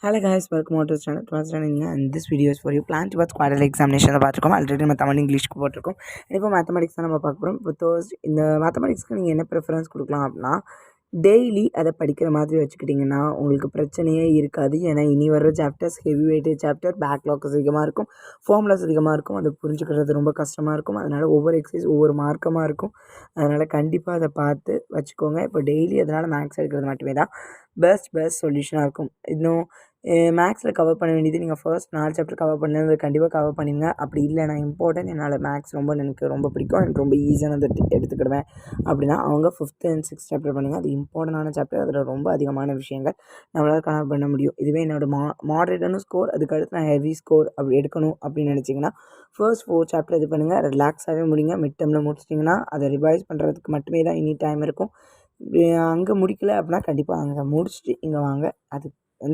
Hello guys, welcome to the channel. And this video is for you. Plan towards quarterly examination பார்த்துருக்கோம். Already நம்ம தமிழ் இங்கிலீஷ்க்கு போட்டிருக்கோம். இப்போ mathematics தான் நம்ம பார்க்க போகிறோம். இப்போ இந்த மேத்தமெட்டிக்ஸ்க்கு நீங்கள் என்ன ப்ரிஃபரன்ஸ் கொடுக்கலாம் அப்படின்னா, டெய்லி அதை படிக்கிற மாதிரி வச்சுக்கிட்டிங்கன்னா உங்களுக்கு பிரச்சனையே இருக்காது. ஏன்னா இனி வர chapters heavy weightage chapter, backlogs அதிகமாக இருக்கும், ஃபார்முலாஸ் அதிகமாக இருக்கும். அதை புரிஞ்சுக்கிறது ரொம்ப கஷ்டமாக இருக்கும். அதனால் ஒவ்வொரு எக்ஸசைஸ் ஒவ்வொரு மார்க்கமாக இருக்கும். அதனால் கண்டிப்பாக அதை பார்த்து வச்சுக்கோங்க. இப்போ டெய்லி அதனால் மேக்ஸ் எடுக்கிறது மட்டுமே தான் பெஸ்ட் சொல்யூஷனாக இருக்கும். இன்னும் மேக்ஸில் கவர் பண்ண வேண்டியது நீங்கள் ஃபர்ஸ்ட் 4 சாப்டர் கவர் பண்ணது கண்டிப்பாக கவர் பண்ணிடுங்க. அப்படி இல்லை நான் இம்பார்ட்டன்ட் என்னால் மேக்ஸ் எனக்கு ரொம்ப பிடிக்கும், எனக்கு ரொம்ப ஈஸியானது எடுத்துக்கிடுவேன் அப்படின்னா அவங்க 5th and 6th சாப்டர் பண்ணுங்கள். அது இம்பார்ட்டண்டான சாப்டர். அதில் ரொம்ப அதிகமான விஷயங்கள் நம்மளால் கவர் பண்ண முடியும். இதுவே என்னோடய மாடரேட்டான ஸ்கோர், அதுக்கடுத்து நான் ஹெவி ஸ்கோர் அப்படி எடுக்கணும் அப்படின்னு நினச்சிங்கன்னா ஃபர்ஸ்ட் 4 சாப்டர் இது பண்ணுங்கள். ரிலாக்ஸாகவே முடிங்க. மிட் டேர்மில் முடிச்சிட்டிங்கன்னா அதை ரிவைஸ் பண்ணுறதுக்கு மட்டுமே தான் இனி டைம் இருக்கும். அங்கே முடிக்கலை அப்படின்னா கண்டிப்பாக அங்கே முடிச்சுட்டு இங்கே வாங்க. அது